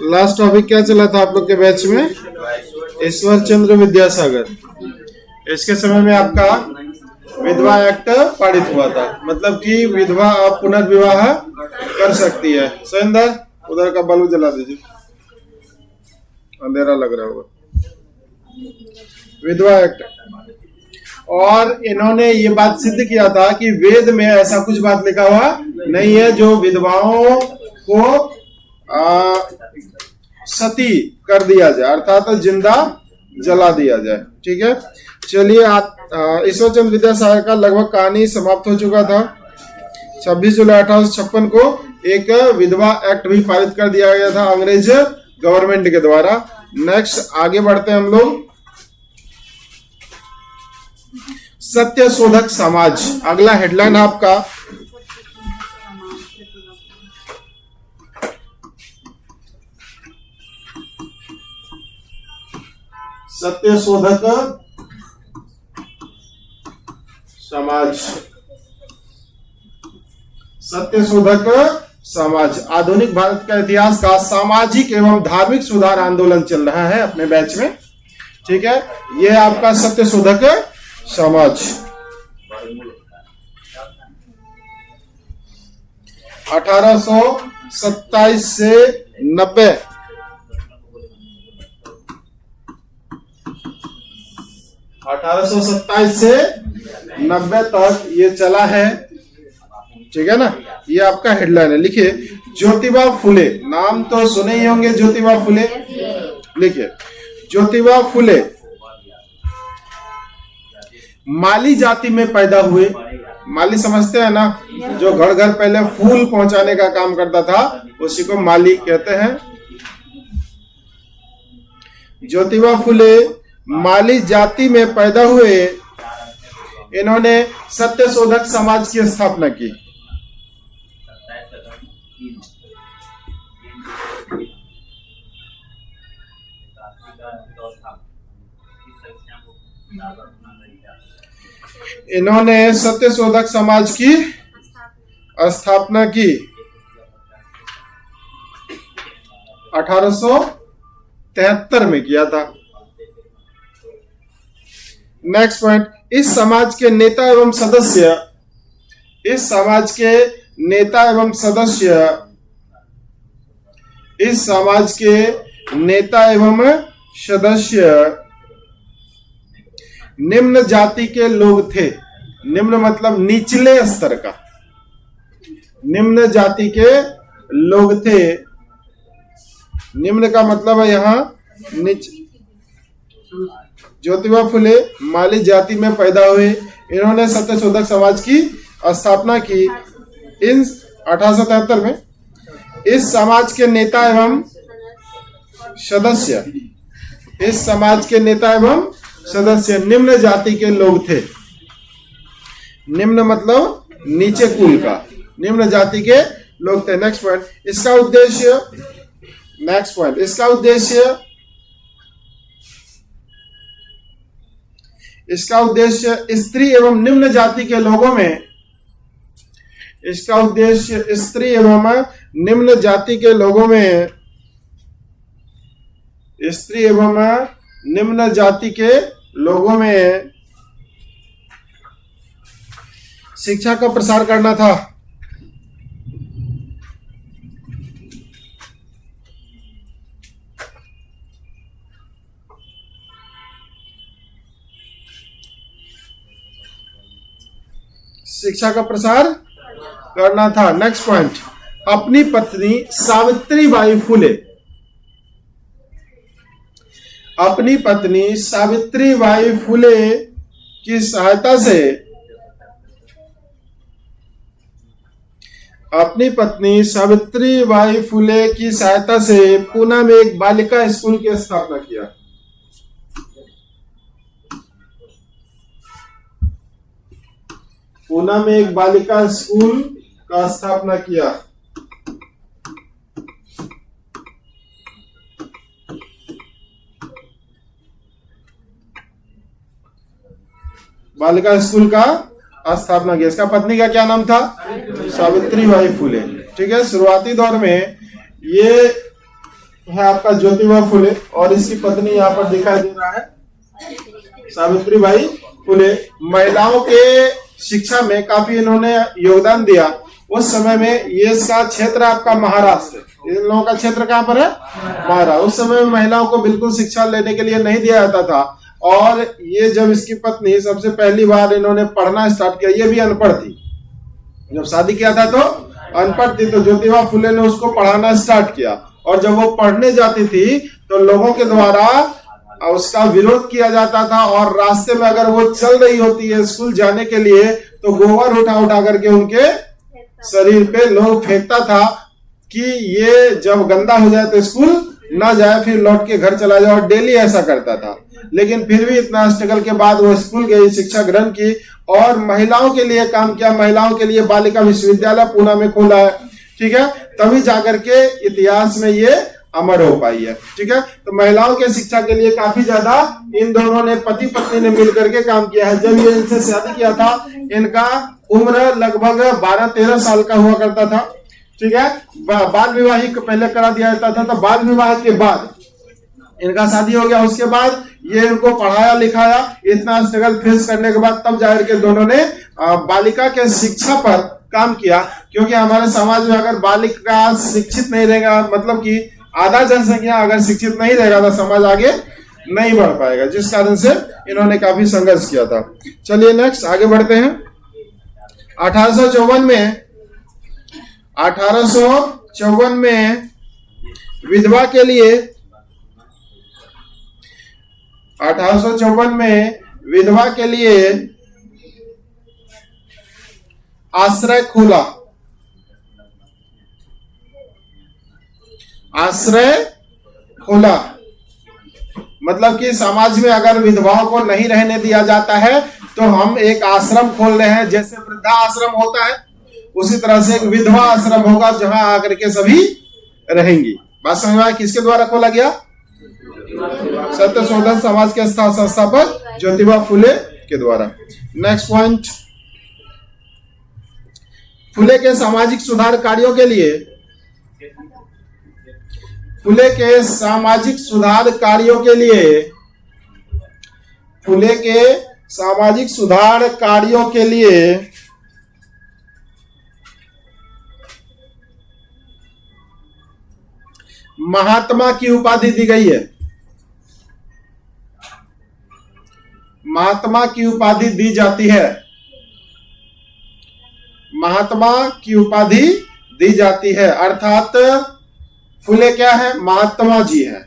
Last topic क्या चला था आप लोग के बैच में? ईश्वर चंद्र विद्यासागर। इसके समय में आपका विधवा एक्ट पारित हुआ था, मतलब कि विधवा आप पुनर्विवाह कर सकती है। सुरेंदर, उधर का बल्ब जला दीजिए, अंधेरा लग रहा होगा। विधवा एक्ट, और इन्होंने ये बात सिद्ध किया था कि वेद में ऐसा कुछ बात लिखा हुआ नहीं है जो विधवाओं को सती कर दिया जाए, अर्थात जिंदा जला दिया जाए। ठीक है, चलिए ईश्वर चंद्र विद्यासागर का लगभग कहानी समाप्त हो चुका था। 26 जुलाई 1856 को एक विधवा एक्ट भी पारित कर दिया गया था अंग्रेज गवर्नमेंट के द्वारा। नेक्स्ट आगे बढ़ते हैं हम लोग। सत्य शोधक समाज, अगला हेडलाइन आपका सत्य शोधक समाज। सत्य शोधक समाज आधुनिक भारत का इतिहास का सामाजिक एवं धार्मिक सुधार आंदोलन चल रहा है अपने बैच में। ठीक है, यह आपका सत्य शोधक समाज 1827 से 90 1827 से 90 तक ये चला है। ठीक है ना, ये आपका हेडलाइन है। लिखिए, ज्योतिबा फुले, नाम तो सुने ही होंगे ज्योतिबा फुले। लिखिए, ज्योतिबा फुले माली जाति में पैदा हुए। माली समझते हैं ना, जो घर घर पहले फूल पहुंचाने का काम करता था, उसी को माली कहते हैं। ज्योतिबा फुले माली जाति में पैदा हुए। इन्होंने सत्य शोधक समाज की स्थापना की। इन्होंने सत्य शोधक समाज की स्थापना की 1873 में किया था। नेक्स्ट पॉइंट, इस समाज के नेता एवं सदस्य, इस समाज के नेता एवं सदस्य, इस समाज के नेता एवं सदस्य निम्न जाति के लोग थे। निम्न मतलब निचले स्तर का, निम्न जाति के लोग थे। निम्न का मतलब है यहाँ नीच। ज्योतिबा फुले माली जाति में पैदा हुए। इन्होंने सत्य शोधक समाज की स्थापना की इन 1873 में। इस समाज के नेता एवं सदस्य, इस समाज के नेता एवं सदस्य निम्न जाति के लोग थे। निम्न मतलब नीचे कुल का, निम्न जाति के लोग थे। नेक्स्ट पॉइंट, इसका उद्देश्य, नेक्स्ट पॉइंट, इसका उद्देश्य, इसका उद्देश्य स्त्री एवं निम्न जाति के लोगों में, इसका उद्देश्य स्त्री एवं निम्न जाति के लोगों में, स्त्री एवं निम्न जाति के लोगों में शिक्षा का प्रसार करना था। शिक्षा का प्रसार करना था। नेक्स्ट पॉइंट, अपनी पत्नी सावित्रीबाई फुले, अपनी पत्नी सावित्रीबाई फुले की सहायता से, अपनी पत्नी सावित्रीबाई फुले की सहायता से पूना में एक बालिका स्कूल की स्थापना किया। पूना में एक बालिका स्कूल का स्थापना किया। बालिका स्कूल का स्थापना किया। इसका पत्नी का क्या नाम था? सावित्रीबाई फुले। ठीक है, शुरुआती दौर में ये है आपका ज्योतिबा फुले और इसकी पत्नी यहाँ पर दिखाई दे रहा है सावित्रीबाई फुले। महिलाओं के शिक्षा में काफी इन्होंने योगदान दिया। उस समय में ये इसका क्षेत्र आपका महाराष्ट्र, इन लोगों का क्षेत्र कहाँ पर है? महाराष्ट्र। उस समय में महिलाओं को बिल्कुल शिक्षा लेने के लिए नहीं दिया जाता था और ये जब इसकी पत्नी सबसे पहली बार इन्होंने पढ़ना स्टार्ट किया, ये भी अनपढ़ थी, जब शादी किया था तो अनपढ़ थी, तो ज्योतिबा फुले ने उसको पढ़ाना स्टार्ट किया और जब वो पढ़ने जाती थी तो लोगों के द्वारा उसका विरोध किया जाता था और रास्ते में अगर वो चल रही होती है स्कूल जाने के लिए तो गोबर उठा उठा करके उनके शरीर पे लोग फेंकता था कि ये जब गंदा हो जाए तो स्कूल ना जाए, फिर लौट के घर चला जाए, और डेली ऐसा करता था। लेकिन फिर भी इतना स्ट्रगल के बाद वो स्कूल गई, शिक्षा ग्रहण की और महिलाओं के लिए काम किया। महिलाओं के लिए बालिका विश्वविद्यालय पुणे में खोला है, ठीक है, तभी जाकर के इतिहास में ये अमर हो पाई है, ठीक है। तो महिलाओं के शिक्षा के लिए काफी ज्यादा इन दोनों ने पति पत्नी ने मिलकर के काम किया है। जब ये इनसे शादी किया था इनका उम्र लगभग 12-13 साल का हुआ करता था, ठीक है। बाल विवाह ही पहले करा दिया जाता था, तो बाल विवाह के बाद इनका शादी हो गया। उसके बाद ये इनको पढ़ाया लिखाया, इतना स्ट्रगल फेस करने के बाद तब जाकर के दोनों ने बालिका के शिक्षा पर काम किया, क्योंकि हमारे समाज में अगर बालिका शिक्षित नहीं रहेगा, मतलब कि आधा जनसंख्या अगर शिक्षित नहीं रहेगा तो समाज आगे नहीं बढ़ पाएगा, जिस कारण से इन्होंने काफी संघर्ष किया था। चलिए नेक्स्ट आगे बढ़ते हैं। 1854 में विधवा के लिए 1854 में विधवा के लिए आश्रय खोला। आश्रय खोला मतलब कि समाज में अगर विधवाओं को नहीं रहने दिया जाता है तो हम एक आश्रम खोल रहे हैं। जैसे वृद्धा आश्रम होता है उसी तरह से एक विधवा आश्रम होगा जहां आकर के सभी रहेंगी। बात समझ में आया? किसके द्वारा खोला गया? सत्यशोधक समाज के संस्थापक ज्योतिबा फुले के द्वारा। नेक्स्ट पॉइंट, फुले के सामाजिक सुधार कार्यों के लिए, फुले के सामाजिक सुधार कार्यों के लिए, फुले के सामाजिक सुधार कार्यों के लिए महात्मा की उपाधि दी गई है। महात्मा की उपाधि दी जाती है। महात्मा की उपाधि दी जाती है, अर्थात फुले क्या है? महात्मा जी है।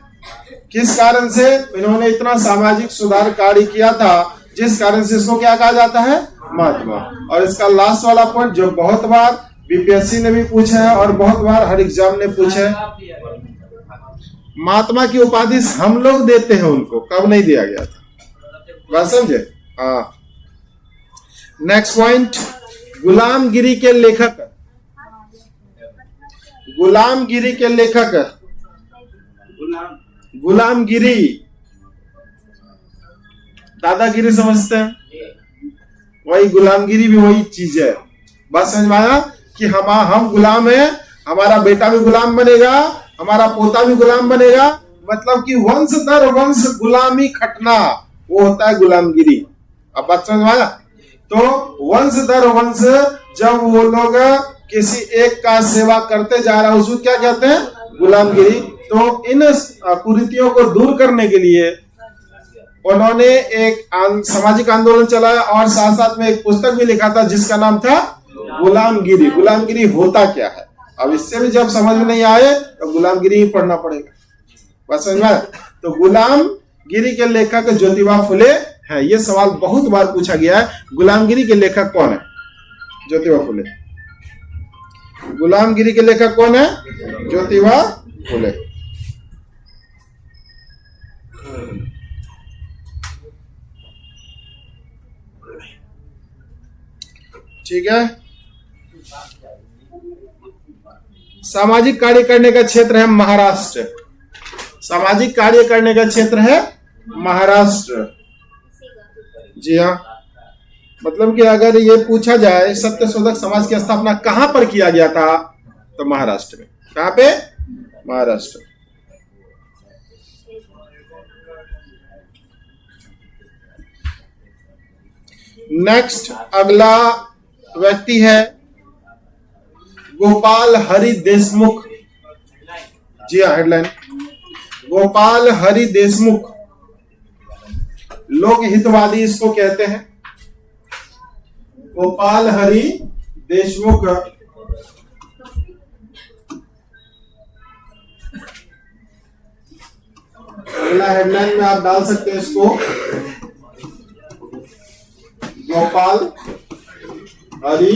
किस कारण से? इन्होंने इतना सामाजिक सुधार कार्य किया था जिस कारण से इसको क्या कहा जाता है? महात्मा। और इसका लास्ट वाला पॉइंट जो बहुत बार बीपीएससी ने भी पूछा है और बहुत बार हर एग्जाम ने पूछा है, महात्मा की उपाधि हम लोग देते हैं उनको, कब नहीं दिया गया था। बात समझे? हाँ। नेक्स्ट पॉइंट, गुलामगिरी के लेखक। गुलामगिरी के लेखक, गुलामगिरी दादागिरी समझते हैं, वही गुलामगिरी भी वही चीज है। बात समझ में आया कि हम गुलाम हैं, हमारा बेटा भी गुलाम बनेगा, हमारा पोता भी गुलाम बनेगा, मतलब कि वंश दर वंश गुलामी खटना, वो होता है गुलामगिरी। अब बात समझ में आया? तो वंश दर वंश जब वो लोग किसी एक का सेवा करते जा रहा है उसको क्या कहते हैं? गुलामगिरी। तो इन कुरीतियों को दूर करने के लिए उन्होंने एक सामाजिक आंदोलन चलाया और साथ साथ में एक पुस्तक भी लिखा था जिसका नाम था गुलामगिरी। गुलामगिरी होता क्या है? अब इससे भी जब समझ में नहीं आए तो गुलामगिरी ही पढ़ना पड़ेगा। बस समझ में? तो गुलामगिरी के लेखक ज्योतिबा फुले है। ये सवाल बहुत बार पूछा गया है, गुलामगिरी के लेखक कौन है? ज्योतिबा फुले। गुलामगिरी के लेखक कौन है? ज्योतिबा फुले। ठीक है। सामाजिक कार्य करने का क्षेत्र है महाराष्ट्र। सामाजिक कार्य करने का क्षेत्र है महाराष्ट्र। जी हाँ, मतलब कि अगर ये पूछा जाए सत्यशोधक समाज की स्थापना कहां पर किया गया था तो महाराष्ट्र में। कहां पे? महाराष्ट्र। नेक्स्ट अगला व्यक्ति है गोपाल हरि देशमुख। जी हाँ, हेडलाइन गोपाल हरि देशमुख, लोक हितवादी इसको कहते हैं। गोपाल हरि देशमुख अगला हेडलाइन में आप डाल सकते हैं इसको, गोपाल हरि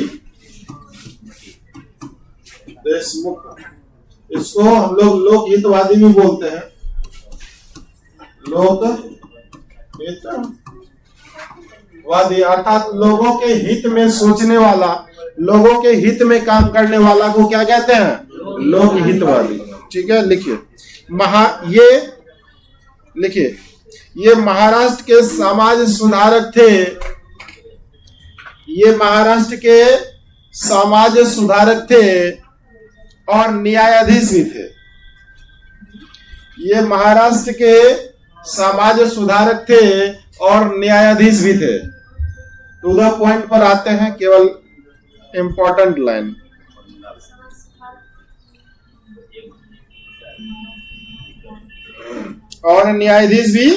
देशमुख। इसको हम लोग लोक हितवादी भी बोलते हैं, लोक हितवादी अर्थात लोगों के हित में सोचने वाला, लोगों के हित में काम करने वाला को क्या कहते हैं? लोक हितवादी। ठीक है, लिखिए लिखिए ये महाराष्ट्र के समाज सुधारक थे। ये महाराष्ट्र के समाज सुधारक थे और न्यायाधीश भी थे। ये महाराष्ट्र के समाज सुधारक थे और न्यायाधीश भी थे। टू द पॉइंट पर आते हैं, केवल इंपॉर्टेंट लाइन। और न्यायाधीश भी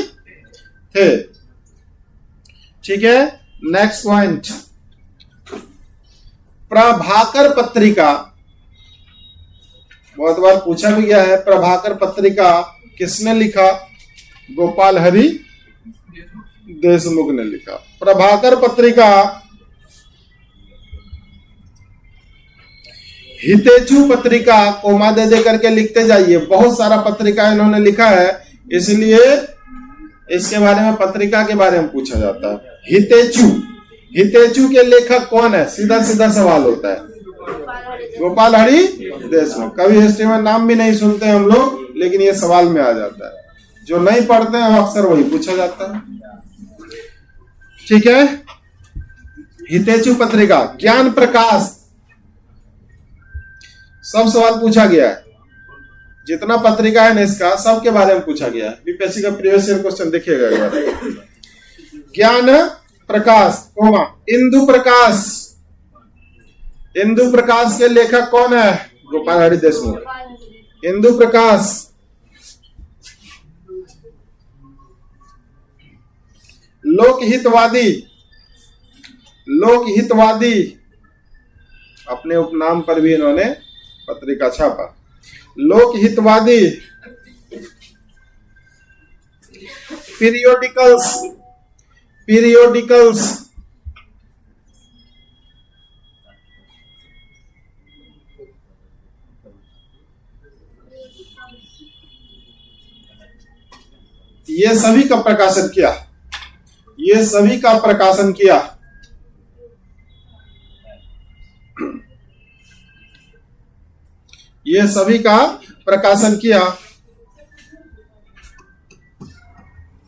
थे। ठीक है, नेक्स्ट पॉइंट, प्रभाकर पत्रिका। बहुत बार पूछा भी गया है, प्रभाकर पत्रिका किसने लिखा? गोपाल हरि देशमुख ने लिखा। प्रभाकर पत्रिका हितेचु पत्रिका, कोमा दे करके लिखते जाइए। बहुत सारा पत्रिका इन्होंने लिखा है, इसलिए इसके बारे में, पत्रिका के बारे में पूछा जाता है। हितेचु के लेखक कौन है? सीधा सीधा सवाल होता है, गोपाल हरि देशमुख। कभी हिस्ट्री में नाम भी नहीं सुनते हम लोग, लेकिन ये सवाल में आ जाता है। जो नहीं पढ़ते हैं अक्सर वही पूछा जाता है। ठीक है, हितेचु पत्रिका। ज्ञान प्रकाश, सब सवाल पूछा गया है। जितना पत्रिका है ना इसका, सबके बारे में पूछा गया है। बीपीएससी का प्रीवियस ईयर क्वेश्चन देखिएगा एक बार। ज्ञान प्रकाश, कोमा इंदु प्रकाश। इंदु प्रकाश के लेखक कौन है? गोपाल हरि देशमुख। इंदु प्रकाश। लोकहितवादी, लोकहितवादी अपने उपनाम पर भी इन्होंने पत्रिका छापा। लोकहितवादी। पीरियोडिकल्स, पीरियोडिकल्स ये सभी का प्रकाशन किया, ये सभी का प्रकाशन किया। ये सभी का प्रकाशन किया।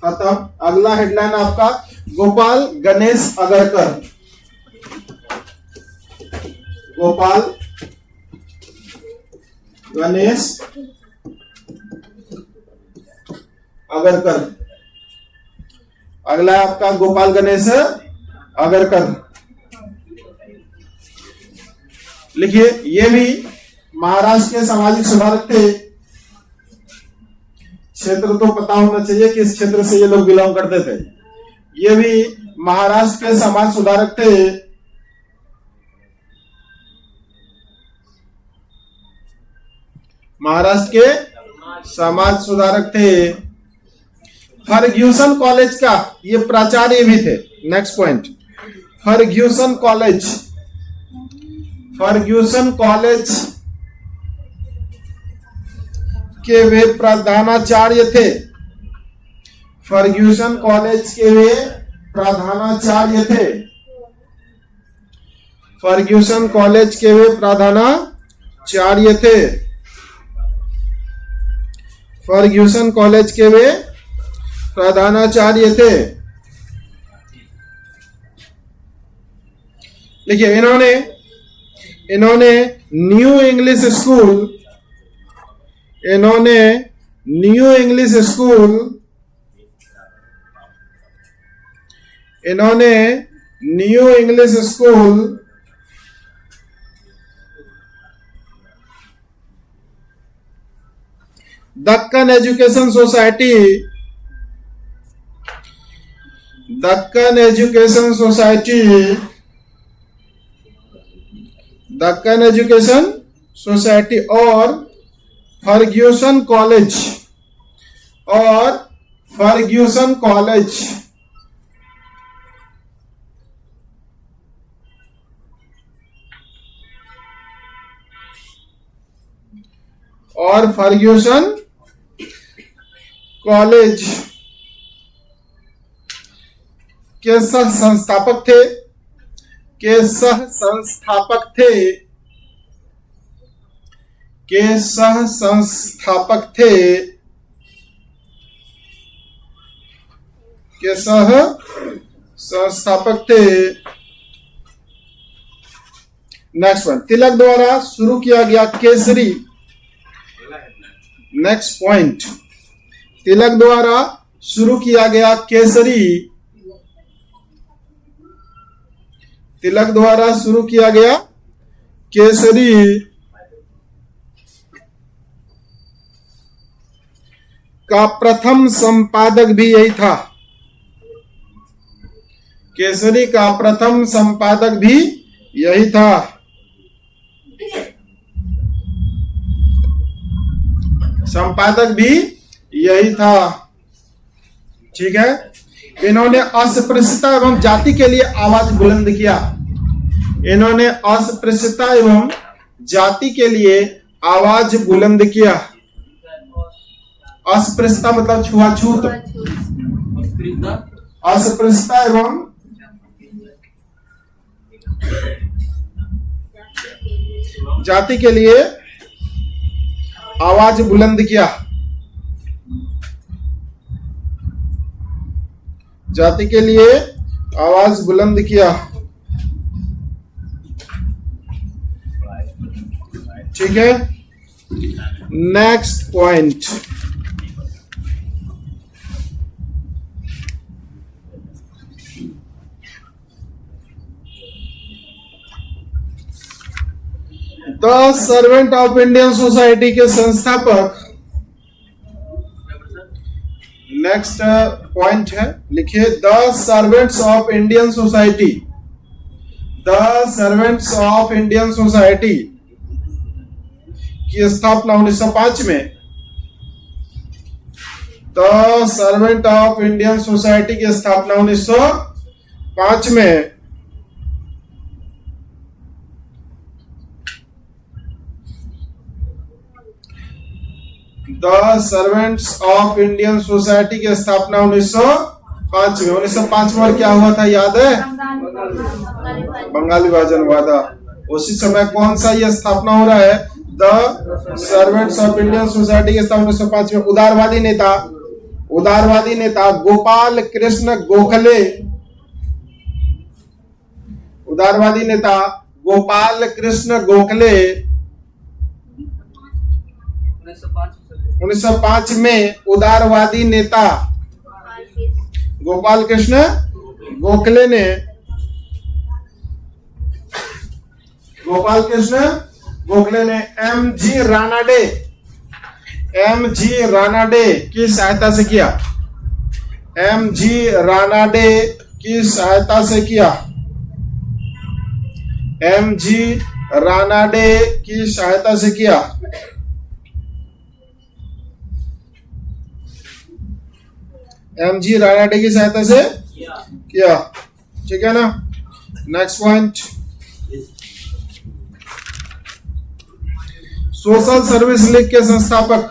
अतः अगला हेडलाइन आपका गोपाल गणेश अगरकर। गोपाल गणेश अगरकर। अगला है आपका गोपाल गणेश अगरकर। लिखिए, ये भी महाराष्ट्र के सामाजिक सुधारक थे। क्षेत्र तो पता होना चाहिए किस क्षेत्र से ये लोग बिलोंग करते थे। ये भी महाराष्ट्र के समाज सुधारक थे। महाराष्ट्र के समाज सुधारक थे। फर्ग्यूसन कॉलेज का ये प्राचार्य भी थे। Next point, Ferguson college. Ferguson college के वे प्रधानाचार्य थे। फर्ग्यूसन कॉलेज के वे प्रधानाचार्य थे। फर्ग्यूसन कॉलेज के वे प्रधानाचार्य थे। फर्ग्यूसन कॉलेज के वे प्रधानाचार्य थे। देखिए, इन्होंने न्यू इंग्लिश स्कूल, इन्होंने न्यू इंग्लिश स्कूल, इन्होंने new English school Deccan education society, Deccan education society, Deccan education society और फर्ग्यूसन कॉलेज, और फर्ग्यूसन कॉलेज, और फर्ग्यूसन कॉलेज के सह संस्थापक थे, के सह संस्थापक थे, के सह संस्थापक थे, के सह संस्थापक थे। नेक्स्ट वन, तिलक द्वारा शुरू किया गया केसरी, नेक्स्ट पॉइंट, तिलक द्वारा शुरू किया गया केसरी, तिलक द्वारा शुरू किया गया केसरी का प्रथम संपादक भी यही था, केसरी का प्रथम संपादक भी यही था। संपादक भी यही था। ठीक है, इन्होंने अस्पृश्यता एवं जाति के लिए आवाज बुलंद किया, इन्होंने अस्पृश्यता एवं जाति के लिए आवाज बुलंद किया। अस्पृश्यता मतलब छुआछूत, अस्पृश्यता एवं जाति के लिए आवाज बुलंद किया, जाति के लिए आवाज बुलंद किया। ठीक है, next point, the servant of Indian society के संस्थापक, नेक्स्ट पॉइंट है, लिखिए the servants of Indian society, the servants of Indian society की स्थापना 1905 में, the servant of Indian society की स्थापना 1905 में। The servants of Indian society की स्थापना 1905 में। 1905 में क्या हुआ था याद है? बंगाली विभाजन हुआ था। उसी समय कौन सा ये स्थापना हो रहा है? The servants of Indian society की स्थापना 1905 में। उदारवादी नेता गोपाल कृष्ण गोखले, उदारवादी नेता गोपाल कृष्ण गोखले 1905 में उदारवादी नेता गोपाल कृष्ण गोखले ने एम.जी. रानाडे की सहायता से किया, एम.जी. रानाडे की सहायता से किया, एम.जी. रानाडे की सहायता से किया। एम.जी. रानाडे की सहायता से किया। ठीक है ना। Next point, social service league के संस्थापक,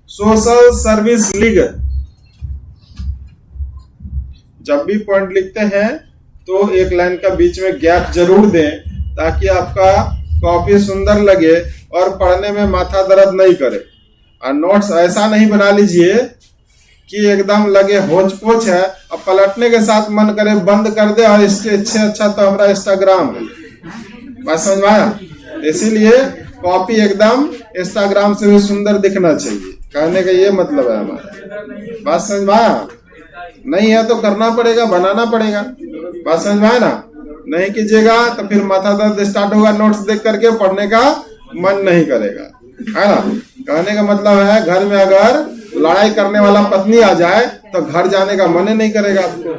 सोशल सर्विस लीग। जब भी पॉइंट लिखते हैं तो एक लाइन का बीच में गैप जरूर दें ताकि आपका कॉपी सुंदर लगे और पढ़ने में माथा दर्द नहीं करे। और नोट्स ऐसा नहीं बना लीजिए कि एकदम लगे होच पोच है और पलटने के साथ मन करे बंद कर दे और इसके अच्छे अच्छा तो हमारा इंस्टाग्राम है। बात समझ में आया? इसीलिए कॉपी एकदम इंस्टाग्राम से भी सुंदर दिखना चाहिए, कहने का ये मतलब है हमारा। बात समझ में आया? नहीं है तो करना पड़ेगा, बनाना पड़ेगा। बात समझ में आए ना? नहीं कीजिएगा तो फिर माथा दर्द स्टार्ट होगा, नोट्स देख करके पढ़ने का मन नहीं करेगा, है ना। कहने का मतलब है घर में अगर लड़ाई करने वाला पत्नी आ जाए तो घर जाने का मन ही नहीं करेगा आपको।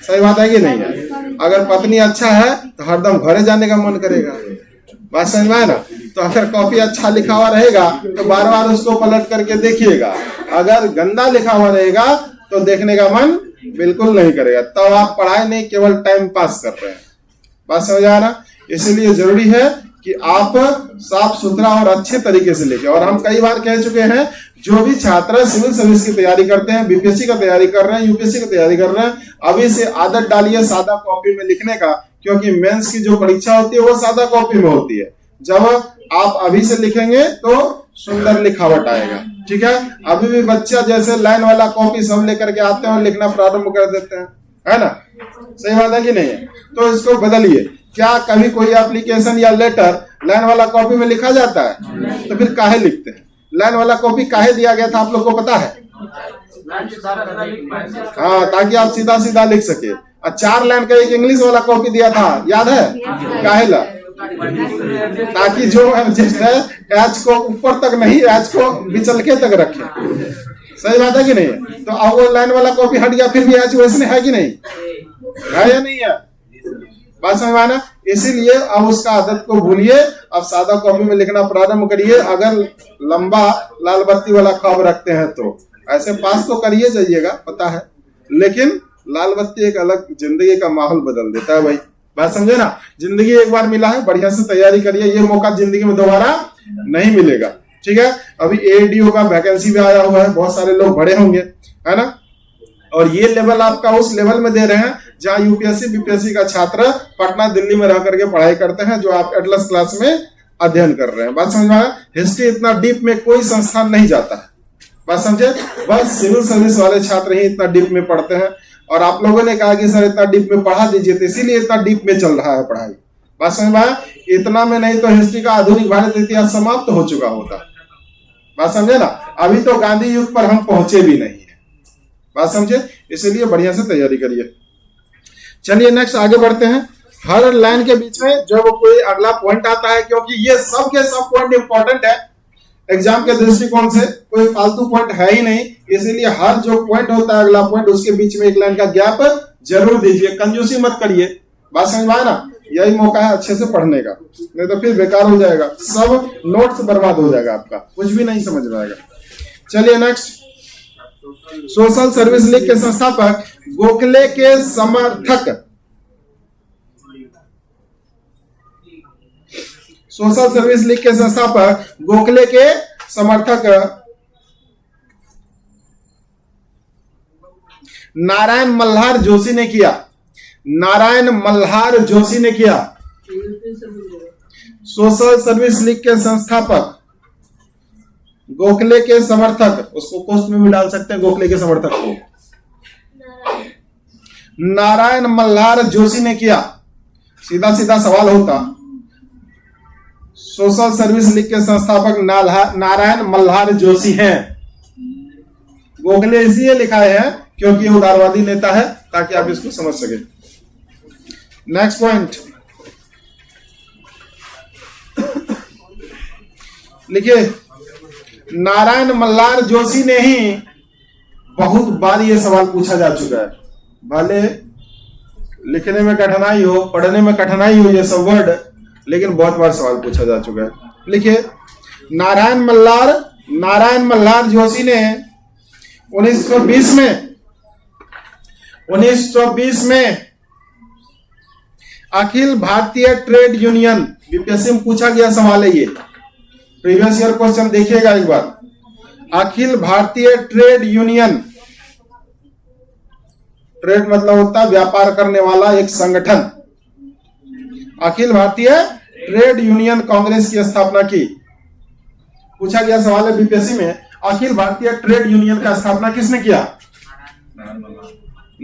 सही बात है कि नहीं है? अगर पत्नी अच्छा है तो हरदम घरे जाने का मन करेगा। बात समझ में आए ना? तो अगर कॉपी अच्छा लिखा हुआ रहेगा तो बार बार उसको पलट करके देखिएगा। अगर गंदा लिखा हुआ रहेगा तो देखने का मन बिल्कुल नहीं करेगा। तब तो आप पढ़ाई नहीं, केवल टाइम पास कर रहे हैं। बात समझ आ रहा? इसीलिए जरूरी है कि आप साफ सुथरा और अच्छे तरीके से लिखें। और हम कई बार कह चुके हैं, जो भी छात्र सिविल सर्विस की तैयारी करते हैं, बीपीएससी का तैयारी कर रहे हैं, यूपीएससी की तैयारी कर रहे हैं, अभी से आदत डालिए सादा कॉपी में लिखने का, क्योंकि मेंस की जो परीक्षा होती है वो सादा कॉपी में होती है। जब आप अभी से लिखेंगे तो सुंदर लिखावट आएगा। ठीक है? अभी भी बच्चा जैसे लाइन वाला कॉपी सब लेकर के आते हैं और लिखना प्रारंभ कर देते हैं, है ना। सही बात है कि नहीं है? तो इसको बदलिए। क्या कभी कोई एप्लीकेशन या लेटर लाइन वाला कॉपी में लिखा जाता है? तो फिर काहे लिखते हैं? लाइन वाला कॉपी काहे दिया गया था आप लोग को पता है? हाँ, ताकि आप सीधा सीधा लिख सके। और 4 लाइन का एक इंग्लिश वाला कॉपी दिया था, याद है? काहे ला? ताकि जो एडजस्ट है एच को ऊपर तक नहीं, एच को बिचलके तक रखे। सही बात है कि नहीं? तो अब वो लाइन वाला कॉपी हट गया, फिर भी एच वैसे है कि नहीं है या नहीं है? बात समझ में आना? इसीलिए अब उसका आदत को भूलिए, अब सादा कॉपी में लिखना प्रारंभ करिए। अगर लंबा लाल बत्ती वाला ख्वाब रखते हैं तो ऐसे पास तो करिए जाइएगा, पता है, लेकिन लाल बत्ती एक अलग जिंदगी का माहौल बदल देता है भाई। बात समझे ना? जिंदगी एक बार मिला है, बढ़िया से तैयारी करिए, ये मौका जिंदगी में दोबारा नहीं मिलेगा। ठीक है? अभी एडीओ का वैकेंसी भी आया हुआ है, बहुत सारे लोग भरे होंगे, है ना। और ये लेवल आपका उस लेवल में दे रहे हैं जहां यूपीएससी बीपीएससी का छात्र पटना दिल्ली में रह करके पढ़ाई करते हैं, जो आप एटलस क्लास में अध्ययन कर रहे हैं। बात समझ में आया? हिस्ट्री इतना डीप में कोई संस्थान नहीं जाता है। बात समझे? बस सिविल सर्विस वाले छात्र ही इतना डीप में पढ़ते हैं। और आप लोगों ने कहा कि सर इतना डीप में पढ़ा दीजिए, तो इसीलिए इतना डीप में चल रहा है पढ़ाई। बात समझ में आया? इतना में नहीं तो हिस्ट्री का आधुनिक भारत इतिहास समाप्त हो चुका होता। बात समझे ना? अभी तो गांधी युग पर हम पहुंचे भी नहीं है। बात समझे? इसलिए बढ़िया से तैयारी करिए। चलिए नेक्स्ट आगे बढ़ते हैं। हर लाइन के बीच में जब कोई अगला पॉइंट आता है, क्योंकि ये सब के सब पॉइंट इंपॉर्टेंट है एग्जाम के दृष्टिकोण से, कोई फालतू पॉइंट है ही नहीं। इसीलिए हर जो पॉइंट होता है अगला पॉइंट, उसके बीच में एक लाइन का गैप जरूर दीजिए, कंजूसी मत करिए। बात समझ में आया ना? यही मौका है अच्छे से पढ़ने का, नहीं तो फिर बेकार हो जाएगा, सब नोट्स बर्बाद हो जाएगा, आपका कुछ भी नहीं समझ में आएगा। चलिए नेक्स्ट, सोशल सर्विस लीग के संस्थापक गोखले के समर्थक, सोशल सर्विस लीग के संस्थापक गोखले के समर्थक नारायण मल्हार जोशी ने किया। नारायण मल्हार जोशी ने किया। सोशल सर्विस लीग के संस्थापक गोखले के समर्थक, उसको पोस्ट में भी डाल सकते हैं गोखले के समर्थक को, नारायण मल्हार जोशी ने किया। सीधा सीधा सवाल होता, सोशल सर्विस लीग के संस्थापक नारायण मल्हार जोशी हैं। गोखले इसलिए लिखाए हैं क्योंकि ये उदारवादी नेता है, ताकि आप इसको समझ सके। नेक्स्ट पॉइंट लिखिए, नारायण मल्हार जोशी ने ही, बहुत बार ये सवाल पूछा जा चुका है, भले लिखने में कठिनाई हो, पढ़ने में कठिनाई हो ये सब वर्ड, लेकिन बहुत बार सवाल पूछा जा चुका है। लिखिए, नारायण मल्हार जोशी ने 1920 में Akhil Bharatiya trade union, BPSC में पूछा गया सवाल है ये, प्रीवियस ईयर क्वेश्चन देखिएगा एक बार। Akhil Bharatiya trade union, trade मतलब होता है व्यापार करने वाला एक संगठन, अखिल भारतीय ट्रेड यूनियन कांग्रेस की स्थापना की। पूछा गया सवाल है बीपीएससी में, अखिल भारतीय ट्रेड यूनियन का स्थापना किसने किया?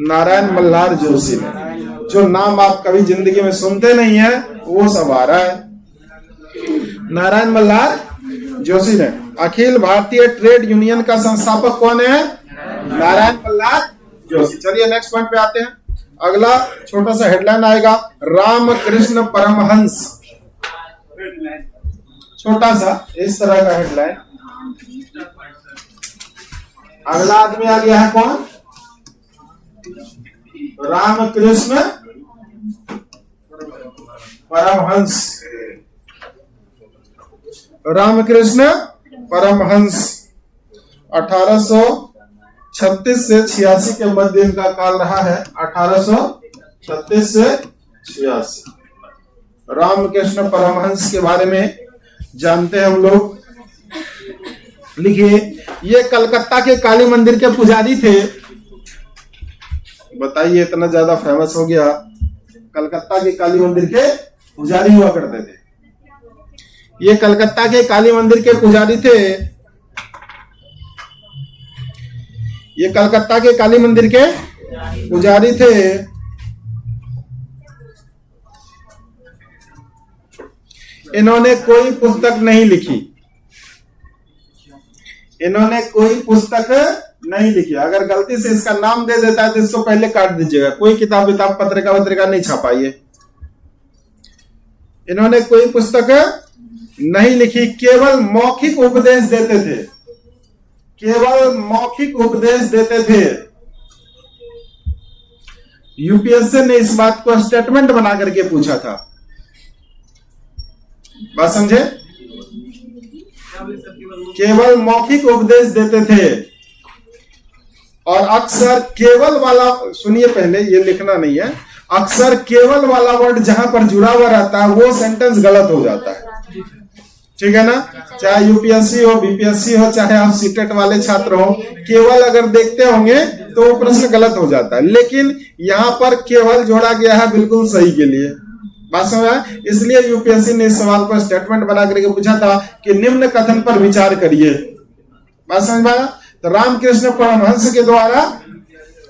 नारायण मल्हार जोशी ने। जो नाम आप कभी जिंदगी में सुनते नहीं है वो सब आ रहा है। नारायण मल्हार जोशी ने। अखिल भारतीय ट्रेड यूनियन का संस्थापक कौन है? नारायण मल्हार जोशी। चलिए नेक्स्ट पॉइंट पे आते हैं। अगला छोटा सा हेडलाइन आएगा, रामकृष्ण परमहंस। छोटा सा इस तरह का हेडलाइन। अगला आदमी आ गया है कौन? रामकृष्ण परमहंस। रामकृष्ण परमहंस 1836 से 86 के मध्य इनका काल रहा है। 1836 से 86 रामकृष्ण परमहंस के बारे में जानते हैं हम लोग। लिखिए, ये कलकत्ता के काली मंदिर के पुजारी थे। बताइए, इतना ज्यादा फेमस हो गया, कलकत्ता के काली मंदिर के पुजारी हुआ करते थे। ये कलकत्ता के काली मंदिर के पुजारी थे। ये कलकत्ता के काली मंदिर के पुजारी थे। इन्होंने कोई पुस्तक नहीं लिखी। इन्होंने कोई पुस्तक नहीं लिखी। अगर गलती से इसका नाम दे देता है तो इसको पहले काट दीजिएगा। कोई किताब पत्रिका नहीं छापा। ये इन्होंने कोई पुस्तक नहीं लिखी, केवल मौखिक उपदेश देते थे। केवल मौखिक उपदेश देते थे। यूपीएससी ने इस बात को स्टेटमेंट बना करके पूछा था। बात समझे? केवल मौखिक उपदेश देते थे। और अक्सर केवल वाला, सुनिए पहले, ये लिखना नहीं है, अक्सर केवल वाला वर्ड जहां पर जुड़ा हुआ रहता है वो सेंटेंस गलत हो जाता है। ठीक है ना? चाहे यूपीएससी हो, बीपीएससी हो, चाहे आप सीटेट वाले छात्र हो, केवल अगर देखते होंगे तो वो प्रश्न गलत हो जाता है। लेकिन यहाँ पर केवल जोड़ा गया है बिल्कुल सही के लिए। बात समझ आया? इसलिए यूपीएससी ने इस सवाल को स्टेटमेंट बना करके पूछा था कि निम्न कथन पर विचार करिए। बात समझ में आया? तो रामकृष्ण परमहंस के द्वारा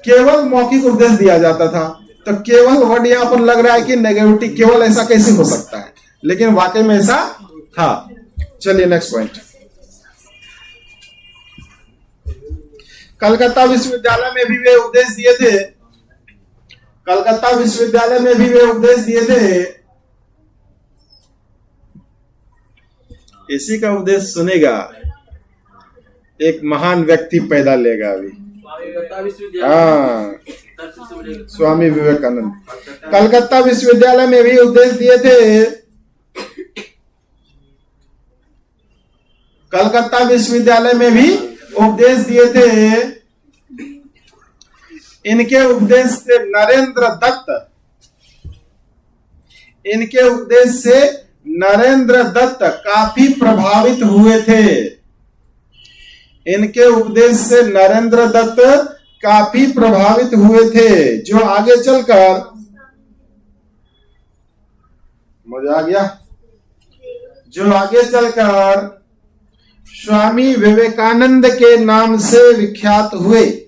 केवल मौखिक उपदेश दिया जाता था। तो केवल वर्ड यहाँ पर लग रहा है कि नेगेटिव, केवल ऐसा कैसे हो सकता है, लेकिन वाकई में ऐसा था। चलिए नेक्स्ट पॉइंट। कलकत्ता विश्वविद्यालय में भी वे उपदेश दिए थे। कलकत्ता विश्वविद्यालय में भी वे उपदेश दिए थे। इसी का उपदेश सुनेगा एक महान व्यक्ति पैदा लेगा अभी। हाँ, स्वामी विवेकानंद। कलकत्ता विश्वविद्यालय में भी उपदेश दिए थे। कलकत्ता विश्वविद्यालय में भी उपदेश दिए थे। इनके उपदेश से नरेंद्र दत्त, इनके उपदेश से नरेंद्र दत्त काफी प्रभावित हुए थे। इनके उपदेश से नरेंद्र दत्त काफी प्रभावित हुए थे, जो आगे चलकर, मजा आ गया, जो आगे चलकर स्वामी विवेकानंद के नाम से विख्यात हुए।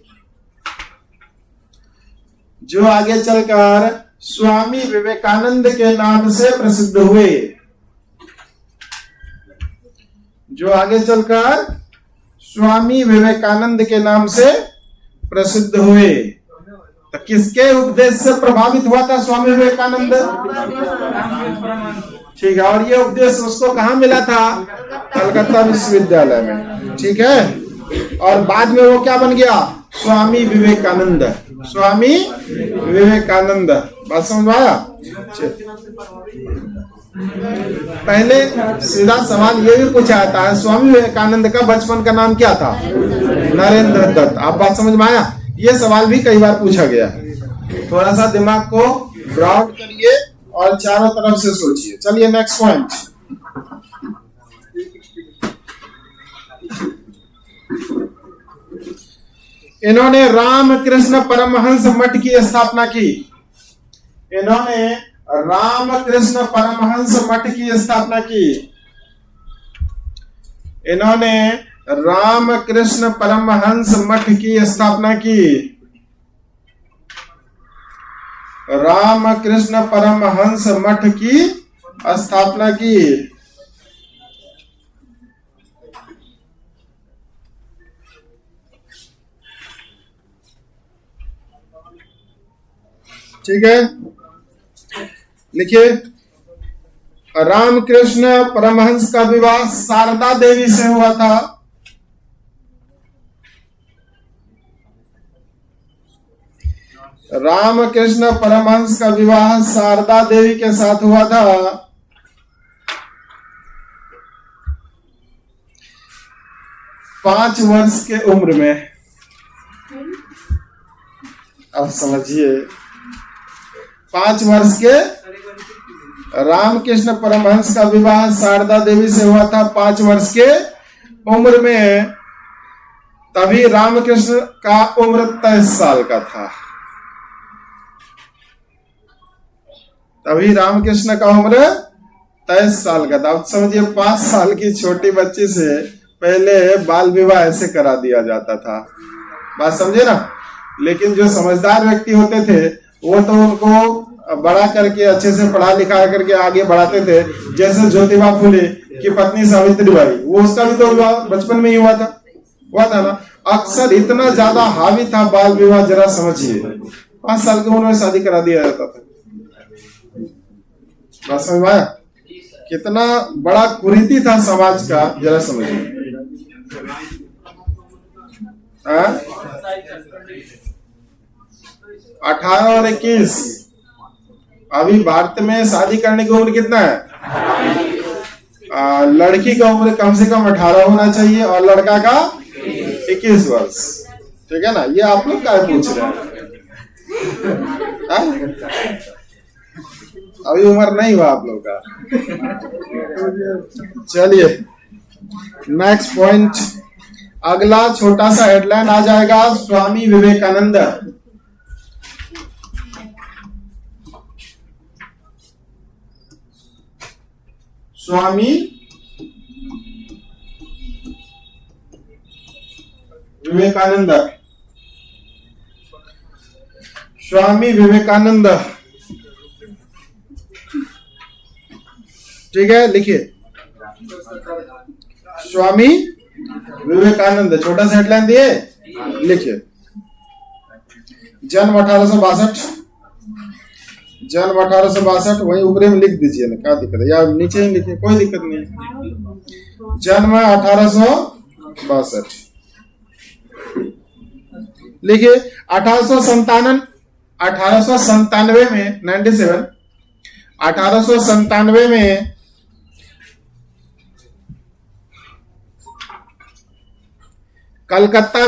जो आगे चलकर स्वामी विवेकानंद के नाम से प्रसिद्ध हुए। जो आगे चलकर स्वामी विवेकानंद के नाम से प्रसिद्ध हुए। तो किसके उपदेश से प्रभावित हुआ था स्वामी विवेकानंद? ठीक है। और ये उपदेश उसको कहाँ मिला था? कलकत्ता विश्वविद्यालय में। ठीक है। और बाद में वो क्या बन गया? स्वामी विवेकानंद। स्वामी विवेकानंद। बात समझ आया? पहले सीधा सवाल ये भी पूछा जाता है, स्वामी विवेकानंद का बचपन का नाम क्या था? नरेंद्र दत्त। आप बात समझ में आया? ये सवाल भी कई बार पूछा गया। थोड़ा सा दिमाग को ब्रॉड करिए और चारों तरफ से सोचिए। चलिए नेक्स्ट पॉइंट। इन्होंने रामकृष्ण परमहंस मठ की स्थापना की। इन्होंने रामकृष्ण परमहंस मठ की स्थापना की। इन्होंने रामकृष्ण परमहंस मठ की स्थापना की। रामकृष्ण परमहंस मठ की स्थापना की। ठीक है, लिखिए। रामकृष्ण परमहंस का विवाह शारदा देवी से हुआ था। रामकृष्ण परमहंस का विवाह शारदा देवी के साथ हुआ था। पांच वर्ष के उम्र में। अब समझिए, 5 वर्ष के रामकृष्ण परमहंस का विवाह शारदा देवी से हुआ था 5 वर्ष के उम्र में। तभी रामकृष्ण का उम्र 23 साल का था। तभी रामकृष्ण का उम्र 23 साल का था। अब समझिए, 5 साल की छोटी बच्ची से पहले बाल विवाह ऐसे करा दिया जाता था। बात समझे ना। लेकिन जो समझदार व्यक्ति होते थे वो तो उनको बड़ा करके अच्छे से पढ़ा लिखा करके आगे बढ़ाते थे। जैसे ज्योतिबा फुले की पत्नी सावित्रीबाई, वो उसका भी तो विवाह बचपन में ही हुआ था ना। अक्सर इतना ज्यादा हावी था बाल विवाह, जरा समझिए, 5 साल की उम्र में शादी करा दिया जाता था। बात समझ आया? कितना बड़ा कुरीति था समाज का, जरा समझिए। 18 और 21। अभी भारत में शादी करने की उम्र कितना है? लड़की का उम्र कम से कम 18 होना चाहिए और लड़का का 21 वर्ष। ठीक है ना। ये आप लोग क्या पूछ रहे हैं? अभी उम्र नहीं हुआ आप लोग का। चलिए नेक्स्ट पॉइंट। अगला छोटा सा हेडलाइन आ जाएगा, स्वामी विवेकानंद। स्वामी विवेकानंद। स्वामी विवेकानंद, ठीक है, लिखिए। स्वामी विवेकानंद, छोटा सा हेडलाइन दिए, लिखिए। जन्म 1862। जन्म 1862, वही ऊपर में लिख दीजिए ना, क्या दिक्कत है, या नीचे ही लिखिए, कोई दिक्कत नहीं है। जन्म 1862, लिखिए। 1897 में 97, 1897 में कलकत्ता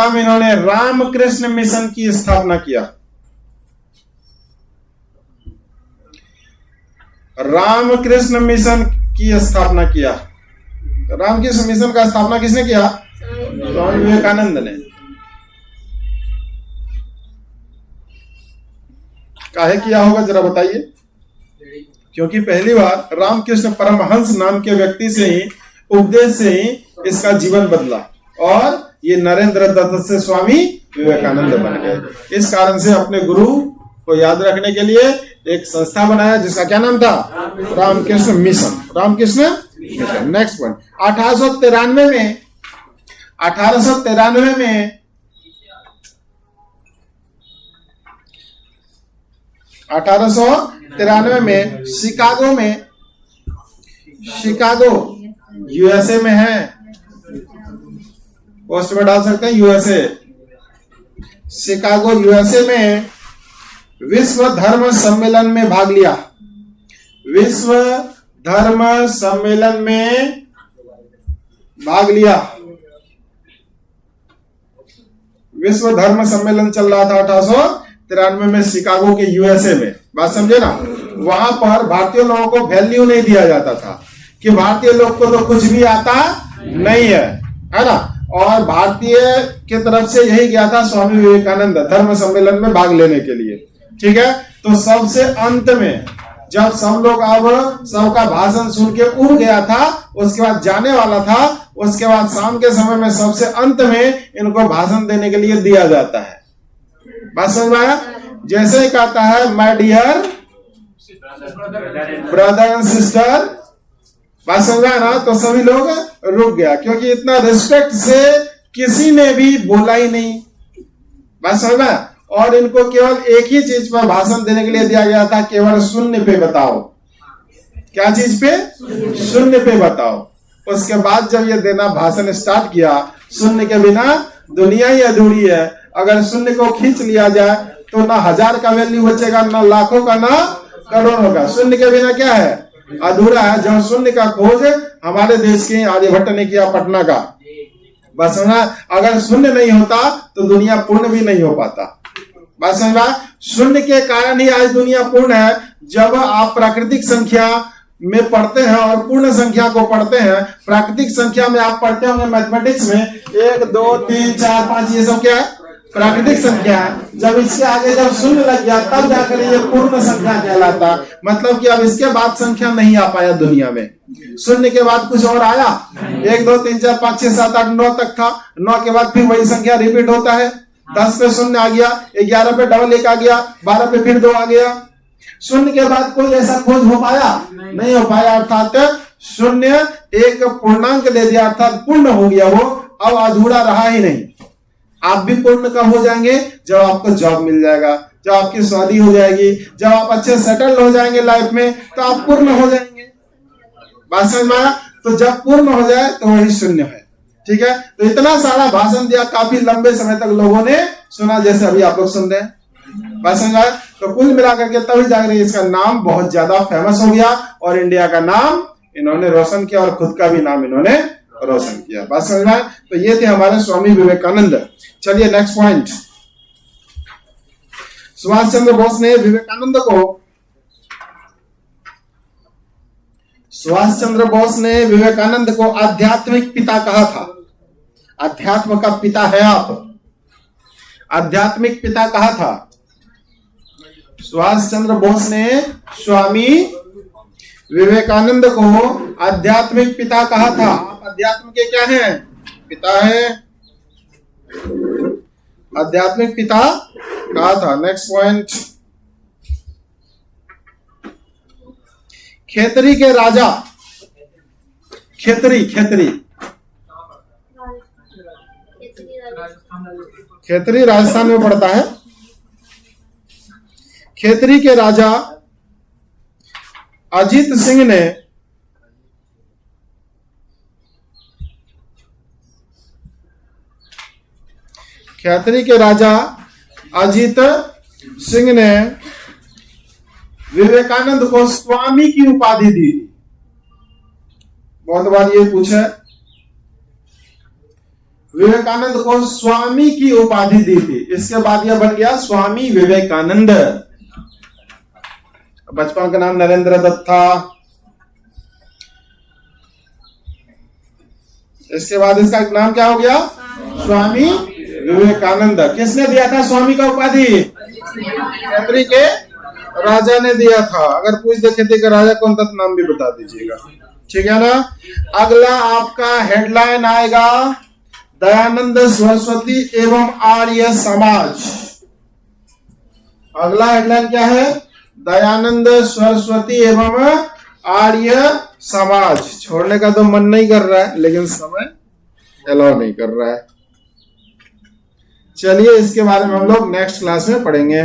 में इन्होंने रामकृष्ण मिशन की स्थापना किया। रामकृष्ण मिशन की स्थापना किया। रामकृष्ण मिशन का स्थापना किसने किया? स्वामी विवेकानंद ने। काहे किया होगा जरा बताइए? क्योंकि पहली बार रामकृष्ण परमहंस नाम के व्यक्ति से ही, उपदेश से ही इसका जीवन बदला और ये नरेंद्र दत्त से स्वामी विवेकानंद बन गए। इस कारण से अपने गुरु को याद रखने के लिए एक संस्था बनाया जिसका क्या नाम था? Ramakrishna Mission. Ramakrishna Mission. Next point. 1893 में 1893 में शिकागो यूएसए में है, पोस्ट में डाल सकते हैं यूएसए। शिकागो यूएसए में विश्व धर्म सम्मेलन में भाग लिया। विश्व धर्म सम्मेलन में भाग लिया। विश्व धर्म सम्मेलन चल रहा था 1893 में शिकागो के यूएसए में। बात समझे ना। वहां पर भारतीय लोगों को वैल्यू नहीं दिया जाता था कि भारतीय लोग को तो कुछ भी आता नहीं है ना। और भारतीय की तरफ से यही गया था स्वामी विवेकानंद धर्म सम्मेलन में भाग लेने के लिए। ठीक है। तो सबसे अंत में जब सब लोग अब सबका भाषण सुन के उड़ गया था, उसके बाद जाने वाला था, उसके बाद शाम के समय में सबसे अंत में इनको भाषण देने के लिए दिया जाता है। बात समझ में आया? जैसे ही कहता है my dear brother and sister, बात समझ में आया ना? तो सभी लोग रुक गया, क्योंकि इतना रिस्पेक्ट से किसी ने भी बोला ही नहीं। बात समझ में? और इनको केवल एक ही चीज पर भाषण देने के लिए दिया गया था, केवल शून्य पे बताओ। क्या चीज पे? शून्य पे बताओ। उसके बाद जब ये देना भाषण स्टार्ट किया, शून्य के बिना दुनिया ही अधूरी है। अगर शून्य को खींच लिया जाए तो ना 1000 का वैल्यू बचेगा, ना लाखों का, ना करोड़ों का। शून्य के बिना क्या है? अधूरा है। जो शून्य का खोज हमारे देश के आर्यभट्ट ने किया, पटना का। बस ना, अगर शून्य नहीं होता तो दुनिया पूर्ण भी नहीं हो पाता। बात समझा? शून्य के कारण ही आज दुनिया पूर्ण है। जब आप प्राकृतिक संख्या में पढ़ते हैं और पूर्ण संख्या को पढ़ते हैं, प्राकृतिक संख्या में आप पढ़ते होंगे मैथमेटिक्स में 1 2 3 4 5, ये सब क्या है? प्राकृतिक संख्या है। जब इसके आगे जब शून्य लग गया तब जाकर ये पूर्ण संख्या कहलाता। मतलब कि अब इसके बाद संख्या नहीं आ पाया दुनिया में। शून्य के बाद कुछ और आया? 1 2 3 4 5 6 7 8 9 तक था। 9 के बाद फिर वही संख्या रिपीट होता है। 10 पे शून्य आ गया, 11 पे डबल 1 आ गया, 12 पे फिर 2 आ गया। शून्य के बाद कोई ऐसा खोज हो पाया? नहीं हो पाया। अर्थात शून्य एक पूर्णांक दे दिया, अर्थात पूर्ण हो गया वो, अब अधूरा रहा ही नहीं। आप भी पूर्ण कब हो जाएंगे? जब आपको जॉब मिल जाएगा, जब आपकी शादी हो जाएगी, जब आप अच्छे सेटल हो जाएंगे लाइफ में, तो आप पूर्ण हो जाएंगे। बात समझ में आया? तो जब पूर्ण हो जाए तो वही शून्य है। ठीक है? तो इतना सारा भाषण दिया, काफी लंबे समय तक लोगों ने सुना, जैसे अभी आप लोग सुन रहे हैं। बात समझ आया? तो कुल मिलाकर के तभी जाकर इसका नाम बहुत ज्यादा फेमस हो गया और इंडिया का नाम इन्होंने रोशन किया और खुद का भी नाम इन्होंने रोशन किया। बात समझ में आया? तो ये थे हमारे स्वामी विवेकानंद। चलिए नेक्स्ट पॉइंट। सुभाष चंद्र बोस ने विवेकानंद को आध्यात्मिक पिता कहा था। अध्यात्म का पिता है आप, आध्यात्मिक पिता कहा था। सुभाष चंद्र बोस ने स्वामी विवेकानंद को आध्यात्मिक पिता कहा था। आप अध्यात्म के क्या हैं? पिता है। आध्यात्मिक पिता कहा था। Next point. खेतरी के राजा, खेतरी राजस्थान में पड़ता है। खेतरी के राजा अजीत सिंह ने विवेकानंद को स्वामी की उपाधि दी थी। बहुत बार ये पूछा, विवेकानंद को स्वामी की उपाधि दी थी। इसके बाद यह बन गया स्वामी विवेकानंद। बचपन का नाम नरेंद्र दत्त था। इसके बाद इसका नाम क्या हो गया? स्वामी विवेकानंद। किसने दिया था स्वामी का उपाधि? खेतरी के राजा ने दिया था। अगर पूछ दे खेती का राजा कौन था तो नाम भी बता दीजिएगा। ठीक है ना? अगला आपका हेडलाइन आएगा दयानंद सरस्वती एवं आर्य समाज। अगला हेडलाइन क्या है? दयानंद सरस्वती एवं आर्य समाज। छोड़ने का तो मन नहीं कर रहा है, लेकिन समय अलाउ नहीं कर रहा है। चलिए इसके बारे में हम लोग नेक्स्ट क्लास में पढ़ेंगे।